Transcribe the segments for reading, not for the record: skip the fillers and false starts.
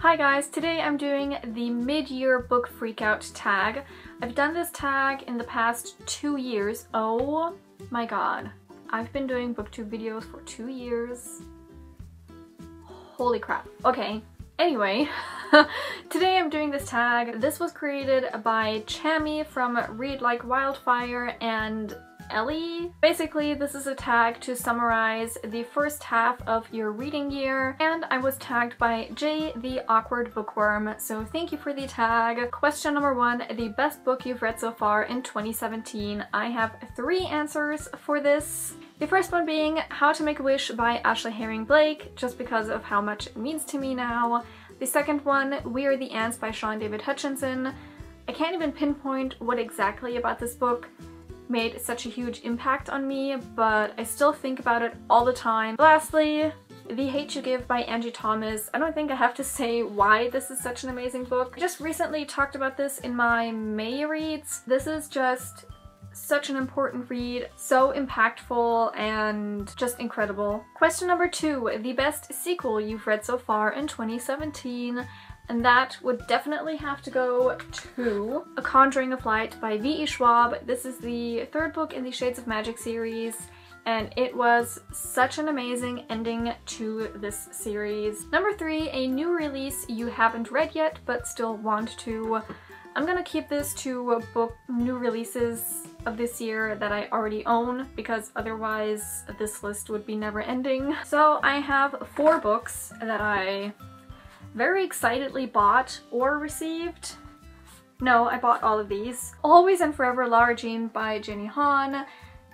Hi guys, today I'm doing the mid-year book freakout tag. I've done this tag in the past 2 years. Oh my god. I've been doing booktube videos for 2 years. Holy crap. Okay, anyway, today I'm doing this tag. This was created by Chammy from Read Like Wildfire and Ellie. Basically, this is a tag to summarize the first half of your reading year, and I was tagged by Jay the Awkward Bookworm, so thank you for the tag. Question number 1, the best book you've read so far in 2017. I have 3 answers for this. The first one being How to Make a Wish by Ashley Herring Blake, just because of how much it means to me now. The second one, We Are the Ants by Sean David Hutchinson. I can't even pinpoint what exactly about this book made such a huge impact on me, but I still think about it all the time. Lastly, The Hate You Give by Angie Thomas. I don't think I have to say why this is such an amazing book. I just recently talked about this in my May reads. This is just such an important read, so impactful and just incredible. Question number 2, the best sequel you've read so far in 2017. And that would definitely have to go to A Conjuring of Light by V.E. Schwab. This is the 3rd book in the Shades of Magic series, and it was such an amazing ending to this series. Number 3, a new release you haven't read yet but still want to. I'm gonna keep this to book new releases of this year that I already own, because otherwise this list would be never ending. So I have 4 books that I very excitedly bought or received. No, I bought all of these. Always and Forever Lara Jean by Jenny Han.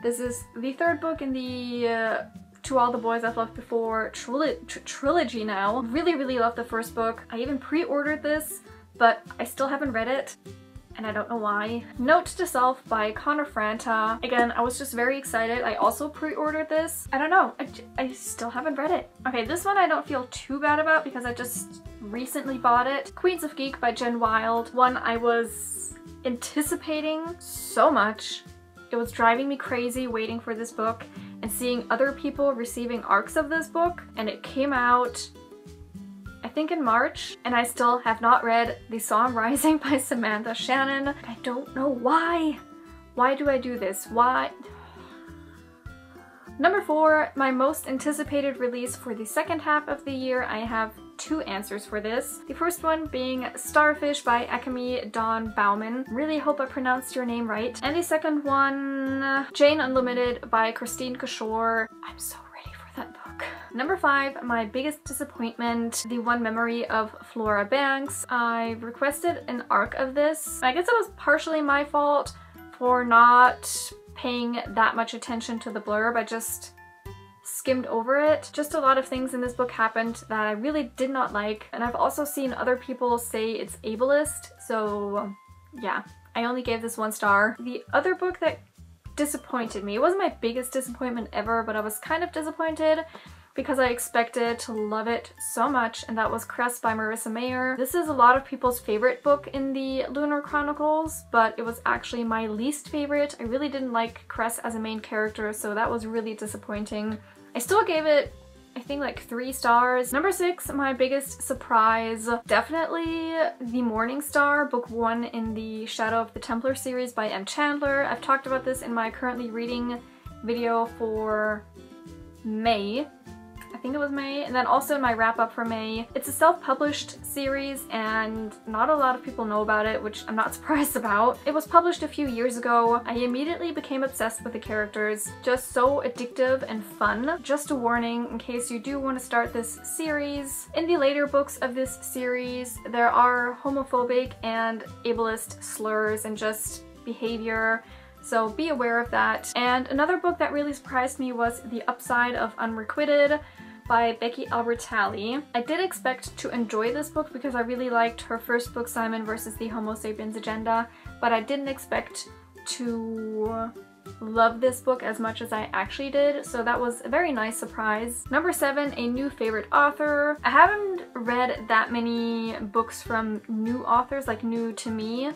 This is the 3rd book in the To All the Boys I've Loved Before trilogy now. Really love the 1st book. I even pre-ordered this, but I still haven't read it, and I don't know why. Note to Self by Connor Franta. Again, I was just very excited. I also pre-ordered this. I don't know, I still haven't read it. Okay, this one I don't feel too bad about because I just recently bought it. Queens of Geek by Jen Wild. One I was anticipating so much. It was driving me crazy waiting for this book and seeing other people receiving arcs of this book, and it came out I think in March, and I still have not read The Song Rising by Samantha Shannon. I don't know why. Why do I do this? Why? Number 4, my most anticipated release for the second half of the year. I have 2 answers for this. The first one being Starfish by Akemi Dawn Bauman. Really hope I pronounced your name right. And the second one, Jane Unlimited by Christine Kishore. I'm so ready for that book. Number 5, my biggest disappointment, The One Memory of Flora Banks. I requested an arc of this. I guess it was partially my fault for not paying that much attention to the blurb. I just skimmed over it. Just a lot of things in this book happened that I really did not like, and I've also seen other people say it's ableist, so yeah, I only gave this 1 star. The other book that disappointed me, it wasn't my biggest disappointment ever, but I was kind of disappointed because I expected to love it so much, and that was Cress by Marissa Mayer. This is a lot of people's favorite book in the Lunar Chronicles, but it was actually my least favorite. I really didn't like Cress as a main character, so that was really disappointing. I still gave it, I think, like 3 stars. Number 6, my biggest surprise, definitely The Morning Star, book 1 in the Shadow of the Templar series by M. Chandler. I've talked about this in my currently reading video for May. I think it was May, and then also in my wrap-up for May. It's a self-published series, and not a lot of people know about it, which I'm not surprised about. It was published a few years ago. I immediately became obsessed with the characters. Just so addictive and fun. Just a warning in case you do want to start this series. In the later books of this series, there are homophobic and ableist slurs and just behavior, so be aware of that. And another book that really surprised me was The Upside of Unrequited by Becky Albertalli. I did expect to enjoy this book because I really liked her first book, Simon versus the Homo Sapiens Agenda, but I didn't expect to love this book as much as I actually did, so that was a very nice surprise. Number 7, a new favorite author. I haven't read that many books from new authors, like new to me,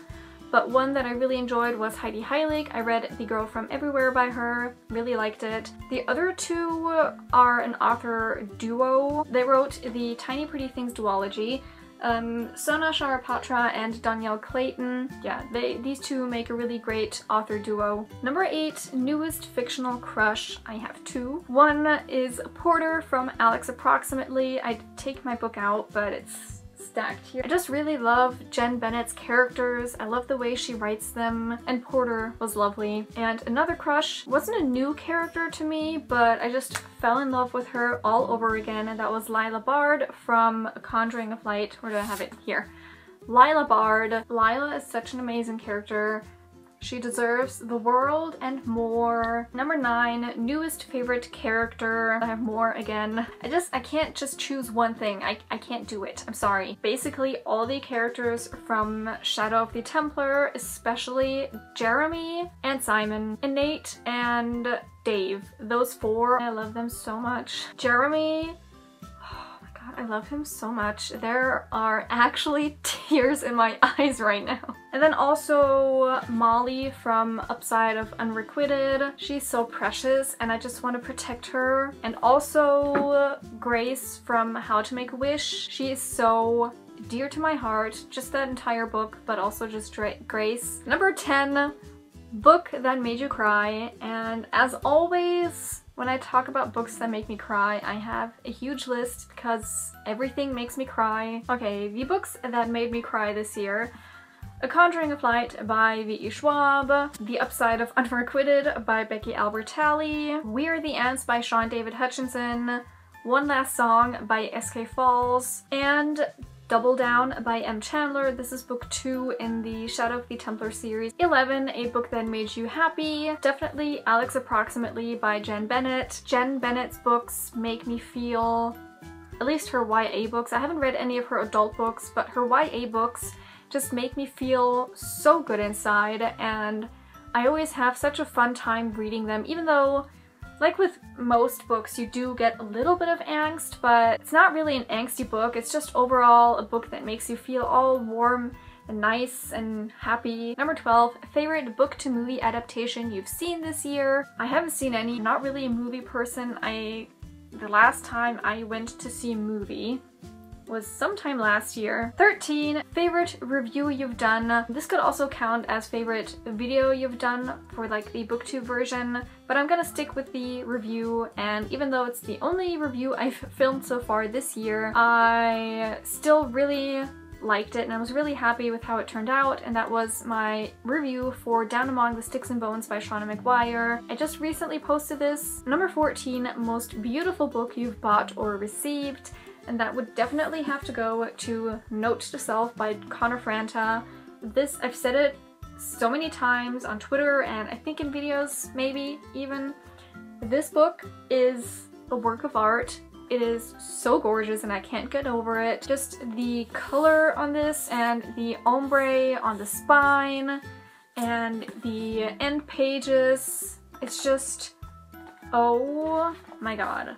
but one that I really enjoyed was Heidi Heilig. I read The Girl from Everywhere by her, really liked it. The other 2 are an author duo. They wrote the Tiny Pretty Things duology. Sona Sharapatra and Danielle Clayton. Yeah, these two make a really great author duo. Number 8, newest fictional crush. I have 2. One is Porter from Alex Approximately. I take my book out, but it's stacked here. I just really love Jen Bennett's characters. I love the way she writes them, and Porter was lovely. And another crush wasn't a new character to me, but I just fell in love with her all over again, and that was Lila Bard from Conjuring of Light. Where do I have it? Here. Lila Bard. Lila is such an amazing character. She deserves the world and more. Number 9, newest favorite character. I have more again. I can't just choose one thing. I can't do it. I'm sorry. Basically all the characters from Shadow of the Templar, especially Jeremy and Simon and Nate and Dave. Those 4, I love them so much. Jeremy, I love him so much. There are actually tears in my eyes right now. And then also Molly from Upside of Unrequited. She's so precious and I just want to protect her. And also Grace from How to Make a Wish. She is so dear to my heart. Just that entire book, but also just Grace. Number 10, book that made you cry. And as always, when I talk about books that make me cry, I have a huge list because everything makes me cry. Okay, the books that made me cry this year: A Conjuring of Light by V.E. Schwab, The Upside of Unrequited by Becky Albertalli, We Are the Ants by Sean David Hutchinson, One Last Song by S.K. Falls, and Double Down by M. Chandler. This is book 2 in the Shadow of the Templar series. 11, A Book That Made You Happy. Definitely Alex Approximately by Jen Bennett. Jen Bennett's books make me feel, at least her YA books, I haven't read any of her adult books, but her YA books just make me feel so good inside, and I always have such a fun time reading them, even though, like with most books, you do get a little bit of angst, but it's not really an angsty book. It's just overall a book that makes you feel all warm and nice and happy. Number 12, favorite book to movie adaptation you've seen this year. I haven't seen any. I'm not really a movie person. The last time I went to see a movie was sometime last year. 13, favorite review you've done. This could also count as favorite video you've done for like the Booktube version, but I'm gonna stick with the review, and even though it's the only review I've filmed so far this year, I still really liked it and I was really happy with how it turned out, and that was my review for Down Among the Sticks and Bones by Shauna McGuire. I just recently posted this. Number 14, most beautiful book you've bought or received. And that would definitely have to go to Note to Self by Connor Franta. This, I've said it so many times on Twitter and I think in videos maybe even. This book is a work of art. It is so gorgeous and I can't get over it. Just the color on this and the ombre on the spine and the end pages. It's just, oh my god.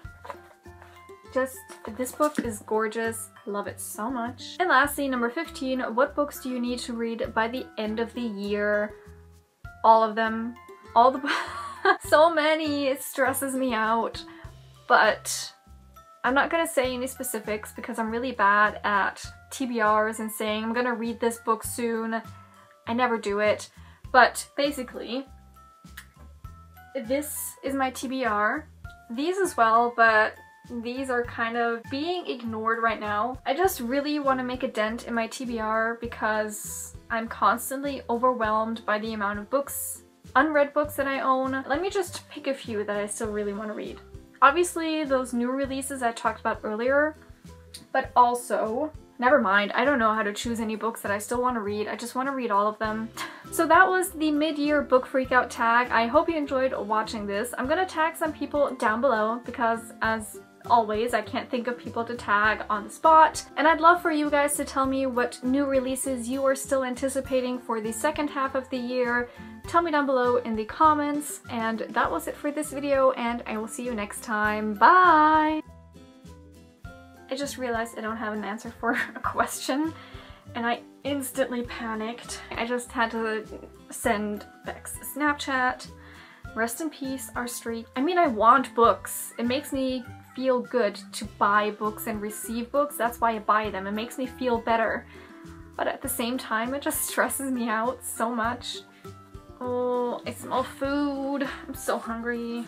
This book is gorgeous. I love it so much. And lastly, number 15, what books do you need to read by the end of the year? All of them. All the so many. It stresses me out. But I'm not gonna say any specifics because I'm really bad at TBRs and saying I'm gonna read this book soon. I never do it. But basically, this is my TBR. These as well, but these are kind of being ignored right now. I just really want to make a dent in my TBR because I'm constantly overwhelmed by the amount of books, unread books that I own. Let me just pick a few that I still really want to read. Obviously those new releases I talked about earlier, but also, never mind, I don't know how to choose any books that I still want to read. I just want to read all of them. So that was the mid-year book freakout tag. I hope you enjoyed watching this. I'm gonna tag some people down below because, as always, I can't think of people to tag on the spot. And I'd love for you guys to tell me what new releases you are still anticipating for the second half of the year. Tell me down below in the comments. And that was it for this video, and I will see you next time. Bye! I just realized I don't have an answer for a question, and I instantly panicked. I just had to send Bex a Snapchat. Rest in peace, our streak. I mean, I want books. It makes me feel good to buy books and receive books. That's why I buy them. It makes me feel better. But at the same time, it just stresses me out so much. Oh, I smell food. I'm so hungry.